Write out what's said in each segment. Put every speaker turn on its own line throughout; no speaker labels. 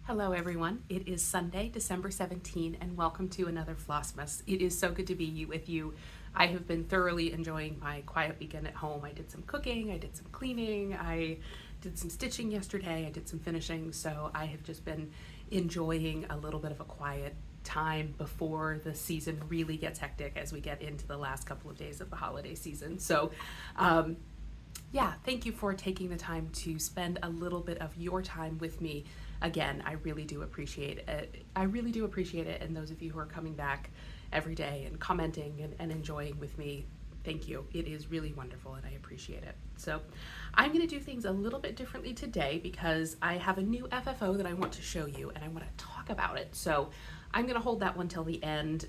Hello everyone, it is Sunday, December 17, and welcome to another Flossmas. It is so good to be with you. I have been thoroughly enjoying my quiet weekend at home. I did some cooking, I did some cleaning, I did some stitching yesterday, I did some finishing, so I have just been enjoying a little bit of a quiet time before the season really gets hectic as we get into the last couple of days of the holiday season. Yeah, thank you for taking the time to spend a little bit of your time with me. Again, I really do appreciate it. And those of you who are coming back every day and commenting and enjoying with me, thank you. It is really wonderful and I appreciate it. So I'm going to do things a little bit differently today because I have a new FFO that I want to show you and I want to talk about it. So I'm going to hold that one till the end.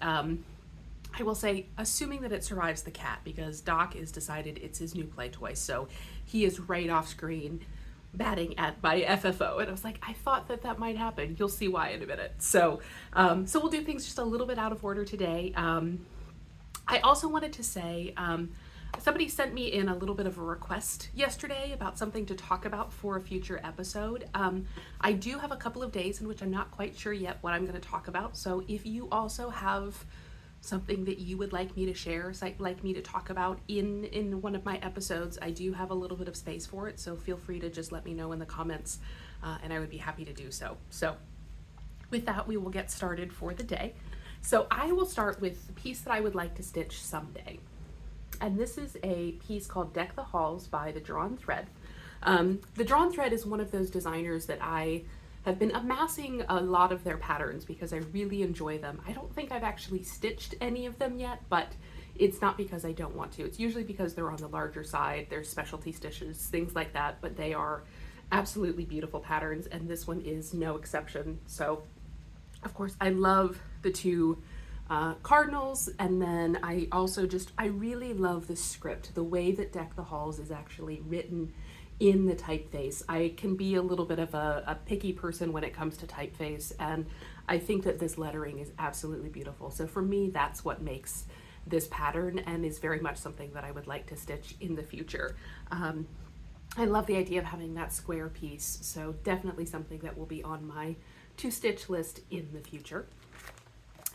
I will say, assuming that it survives the cat, because Doc has decided it's his new play toy, so he is right off screen batting at my FFO, and I was like, I thought that might happen. You'll see why in a minute. So we'll do things just a little bit out of order today. I also wanted to say, somebody sent me in a little bit of a request yesterday about something to talk about for a future episode. I do have a couple of days in which I'm not quite sure yet what I'm going to talk about, so if you also have something that you would like me to share, like me to talk about in one of my episodes, I do have a little bit of space for it, so feel free to just let me know in the comments, and I would be happy to do so. So with that, we will get started for the day. So I will start with the piece that I would like to stitch someday. And this is a piece called Deck the Halls by The Drawn Thread. The Drawn Thread is one of those designers that I have been amassing a lot of their patterns because I really enjoy them. I don't think I've actually stitched any of them yet, but it's not because I don't want to. It's usually because they're on the larger side. There's specialty stitches, things like that, but they are absolutely beautiful patterns, and this one is no exception. So, of course, I love the two cardinals, and then I really love the script. The way that Deck the Halls is actually written in the typeface. I can be a little bit of a picky person when it comes to typeface, and I think that this lettering is absolutely beautiful. So for me, that's what makes this pattern and is very much something that I would like to stitch in the future. I love the idea of having that square piece, so definitely something that will be on my to stitch list in the future.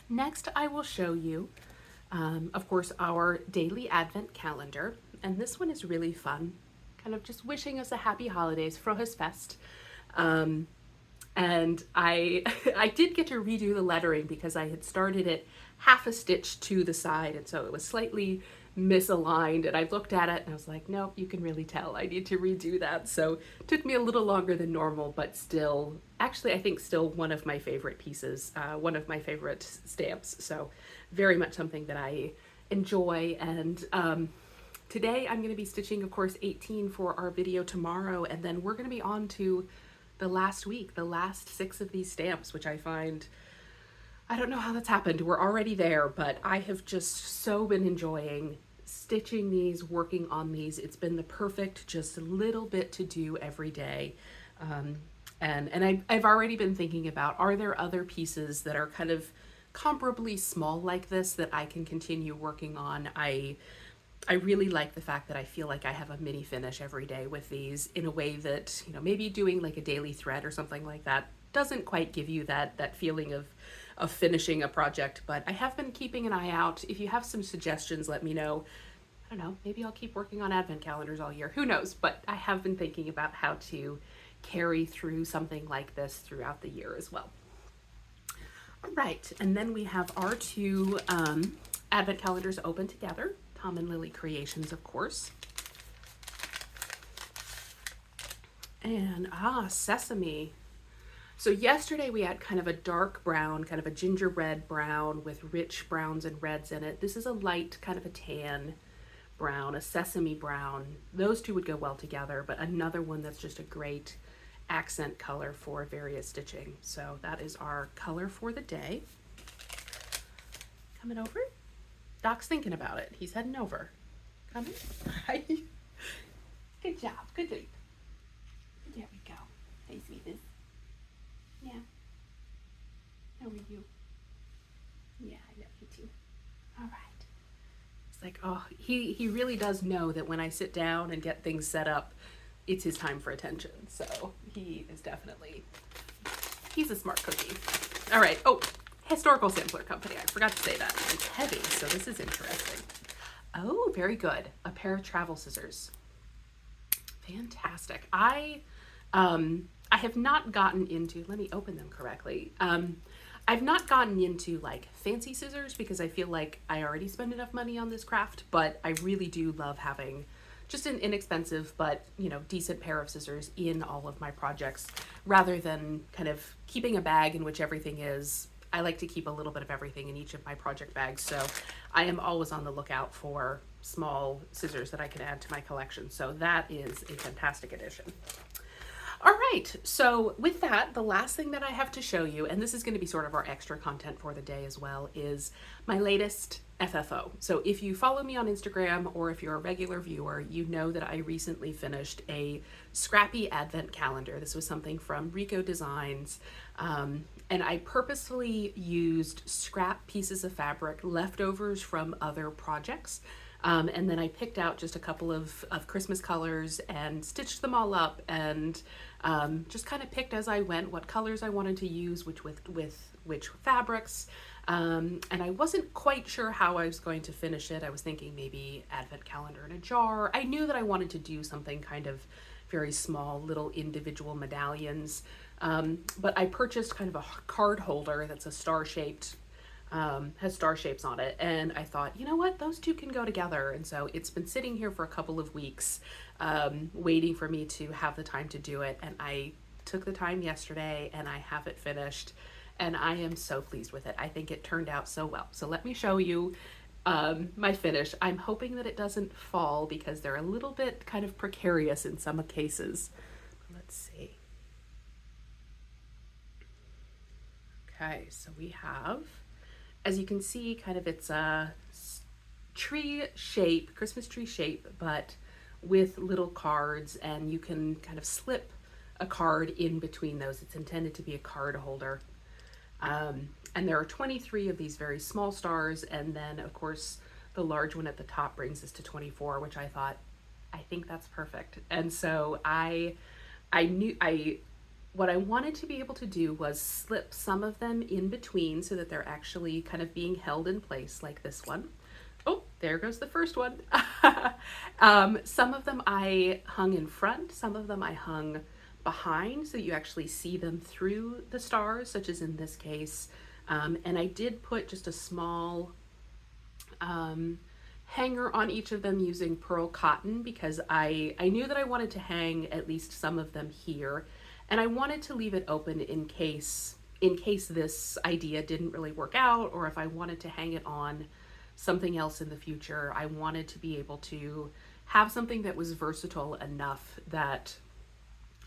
Next, I will show you, of course, our daily advent calendar, and this one is really fun. Kind of just wishing us a happy holidays, Frohes Fest. And I did get to redo the lettering because I had started it half a stitch to the side, and so it was slightly misaligned, and I looked at it and I was like, nope, you can really tell I need to redo that. So it took me a little longer than normal, but still, actually I think still one of my favorite pieces, one of my favorite stamps. So very much something that I enjoy. And today I'm going to be stitching, of course, 18 for our video tomorrow, and then we're going to be on to the last week, the last 6 of these stamps, which I find, I don't know how that's happened. We're already there, but I have just so been enjoying stitching these, working on these. It's been the perfect just a little bit to do every day. And I've already been thinking about, are there other pieces that are kind of comparably small like this that I can continue working on? I really like the fact that I feel like I have a mini finish every day with these, in a way that, you know, maybe doing like a daily thread or something like that doesn't quite give you that feeling of finishing a project. But I have been keeping an eye out. If you have some suggestions, let me know. I don't know, maybe I'll keep working on advent calendars all year. Who knows? But I have been thinking about how to carry through something like this throughout the year as well. All right, and then we have our 2 advent calendars open together. Tom and Lily Creations, of course. And sesame. So yesterday we had kind of a dark brown, kind of a gingerbread brown with rich browns and reds in it. This is a light kind of a tan brown, a sesame brown. Those two would go well together, but another one that's just a great accent color for various stitching. So that is our color for the day. Coming over. Doc's thinking about it. He's heading over. Coming. Good job. Good job. There we go. Hey, sweeties. Yeah. How are you? Yeah, I love you too. All right. It's like, oh, he really does know that when I sit down and get things set up, it's his time for attention. So he is definitely He's a smart cookie. All right. Oh, historical sampler company. I forgot to say that. It's heavy, so this is interesting. Oh, very good. A pair of travel scissors. Fantastic. I have not gotten into, let me open them correctly. I've not gotten into like fancy scissors because I feel like I already spend enough money on this craft, but I really do love having just an inexpensive but, you know, decent pair of scissors in all of my projects rather than kind of keeping a bag in which everything is. I like to keep a little bit of everything in each of my project bags, so I am always on the lookout for small scissors that I can add to my collection. So that is a fantastic addition. All right, so with that, the last thing that I have to show you, and this is going to be sort of our extra content for the day as well, is my latest FFO. So if you follow me on Instagram or if you're a regular viewer, you know that I recently finished a scrappy advent calendar. This was something from Rico Designs, and I purposefully used scrap pieces of fabric, leftovers from other projects. And then I picked out just a couple of Christmas colors and stitched them all up and just kind of picked as I went what colors I wanted to use, with which fabrics. And I wasn't quite sure how I was going to finish it. I was thinking maybe advent calendar in a jar. I knew that I wanted to do something kind of very small, little individual medallions. But I purchased kind of a card holder that's a star-shaped, has star shapes on it, and I thought, you know what, those two can go together. And so it's been sitting here for a couple of weeks, waiting for me to have the time to do it, and I took the time yesterday and I have it finished, and I am so pleased with it. I think it turned out so well. So let me show you my finish. I'm hoping that it doesn't fall because they're a little bit kind of precarious in some cases. Let's see. Okay, so we have, as you can see, kind of it's a tree shape, Christmas tree shape, but with little cards, and you can kind of slip a card in between those. It's intended to be a card holder. And there are 23 of these very small stars, and then of course the large one at the top brings us to 24, which I thought, I think that's perfect. And so what I wanted to be able to do was slip some of them in between so that they're actually kind of being held in place, like this one. Oh, there goes the first one. Some of them I hung in front, some of them I hung behind, so you actually see them through the stars, such as in this case. And I did put just a small hanger on each of them using pearl cotton because I knew that I wanted to hang at least some of them here. And I wanted to leave it open in case this idea didn't really work out, or if I wanted to hang it on something else in the future. I wanted to be able to have something that was versatile enough that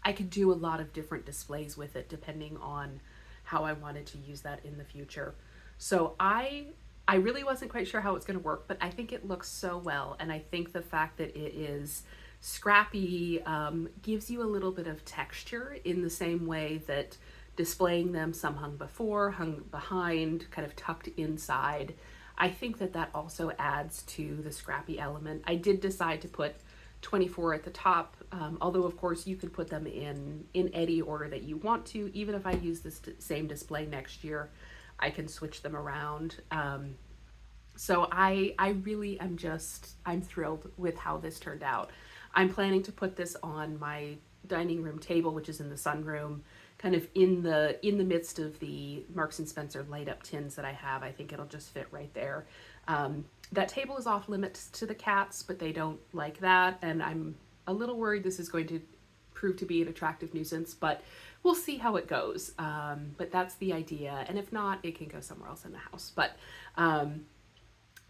I could do a lot of different displays with it depending on how I wanted to use that in the future. So I really wasn't quite sure how it's going to work, but I think it looks so well. And I think the fact that it is scrappy gives you a little bit of texture in the same way that displaying them, some hung before, hung behind, kind of tucked inside. I think that that also adds to the scrappy element. I did decide to put 24 at the top, although of course you could put them in any order that you want to. Even if I use this same display next year, I can switch them around. So I really am I'm thrilled with how this turned out. I'm planning to put this on my dining room table, which is in the sunroom, kind of in the midst of the Marks and Spencer light up tins that I have. I think it'll just fit right there. That table is off limits to the cats, but they don't like that, and I'm a little worried this is going to prove to be an attractive nuisance, but we'll see how it goes. But that's the idea, and if not, it can go somewhere else in the house. But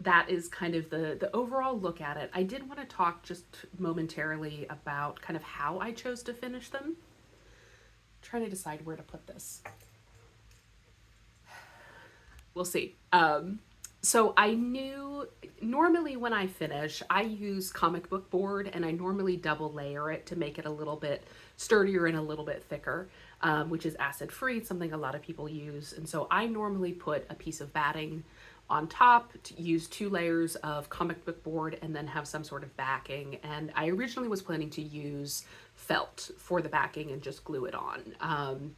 that is kind of the overall look at it. I did want to talk just momentarily about kind of how I chose to finish them. I'm trying to decide where to put this. We'll see. So I knew normally when I finish, I use comic book board, and I normally double layer it to make it a little bit sturdier and a little bit thicker, which is acid free. It's something a lot of people use. And so I normally put a piece of batting on top, to use 2 layers of comic book board, and then have some sort of backing. And I originally was planning to use felt for the backing and just glue it on.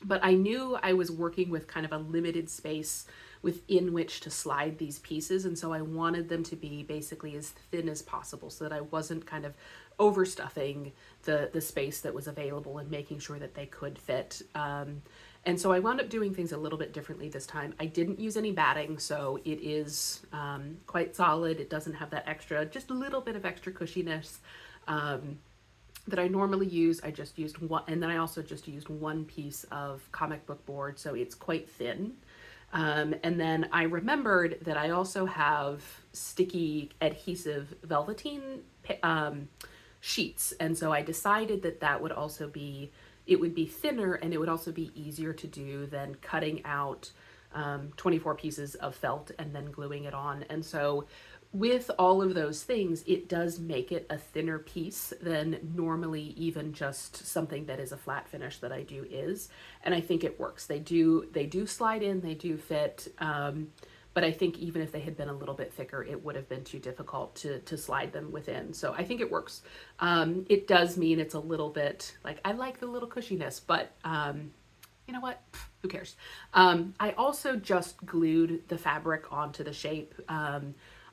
but I knew I was working with kind of a limited space within which to slide these pieces. And so I wanted them to be basically as thin as possible so that I wasn't kind of overstuffing the space that was available and making sure that they could fit. And so I wound up doing things a little bit differently this time. I didn't use any batting, so it is quite solid. It doesn't have that extra, just a little bit of extra cushiness that I normally use. I just used one, and then I also just used one piece of comic book board, so it's quite thin. And then I remembered that I also have sticky adhesive velveteen sheets, and so I decided that that would also be, it would be thinner and it would also be easier to do than cutting out 24 pieces of felt and then gluing it on. And so with all of those things, it does make it a thinner piece than normally even just something that is a flat finish that I do is. And I think it works. They do slide in, they do fit. But I think even if they had been a little bit thicker, it would have been too difficult to slide them within. So I think it works. It does mean it's a little bit, like, I like the little cushiness, but you know what? Who cares? I also just glued the fabric onto the shape.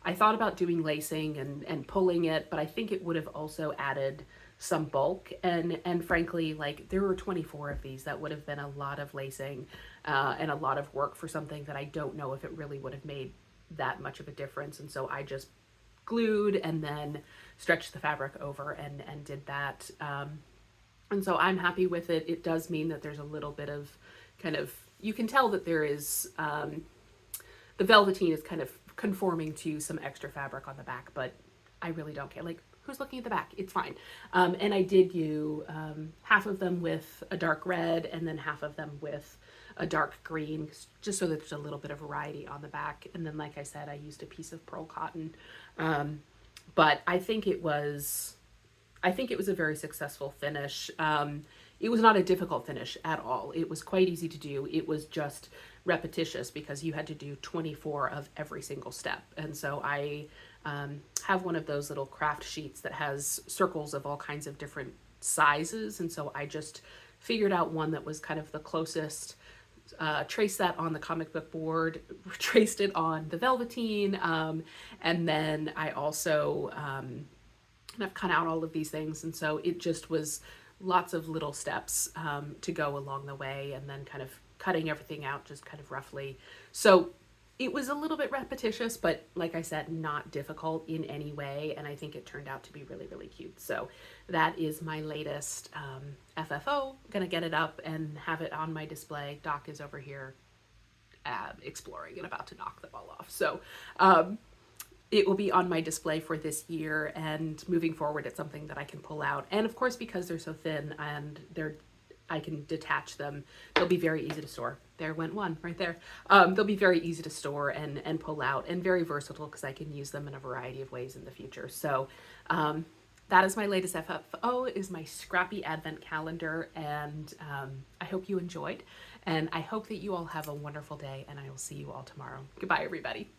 I thought about doing lacing and pulling it, but I think it would have also added some bulk. And frankly, like, there were 24 of these. That would have been a lot of lacing and a lot of work for something that I don't know if it really would have made that much of a difference. And so I just glued and then stretched the fabric over and did that. And so I'm happy with it. It does mean that there's a little bit of kind of, you can tell that there is, the velveteen is kind of conforming to some extra fabric on the back, but I really don't care. Like, who's looking at the back? It's fine. And I did do half of them with a dark red and then half of them with a dark green, just so that there's a little bit of variety on the back. And then, like I said, I used a piece of pearl cotton. But I think it was a very successful finish. It was not a difficult finish at all. It was quite easy to do. It was just repetitious because you had to do 24 of every single step. And so I have one of those little craft sheets that has circles of all kinds of different sizes. And so I just figured out one that was kind of the closest, traced that on the comic book board, traced it on the velveteen. And then I also I've cut out all of these things. And so it just was lots of little steps to go along the way, and then kind of cutting everything out just kind of roughly. So it was a little bit repetitious, but like I said, not difficult in any way. And I think it turned out to be really, really cute. So that is my latest FFO. Gonna get it up and have it on my display. Doc is over here exploring and about to knock the ball off. So it will be on my display for this year, and moving forward, it's something that I can pull out. And of course, because they're so thin and I can detach them, they'll be very easy to store. There went one right there. They'll be very easy to store and pull out, and very versatile because I can use them in a variety of ways in the future. So that is my latest FFO, is my scrappy advent calendar, and I hope you enjoyed, and I hope that you all have a wonderful day, and I will see you all tomorrow. Goodbye, everybody.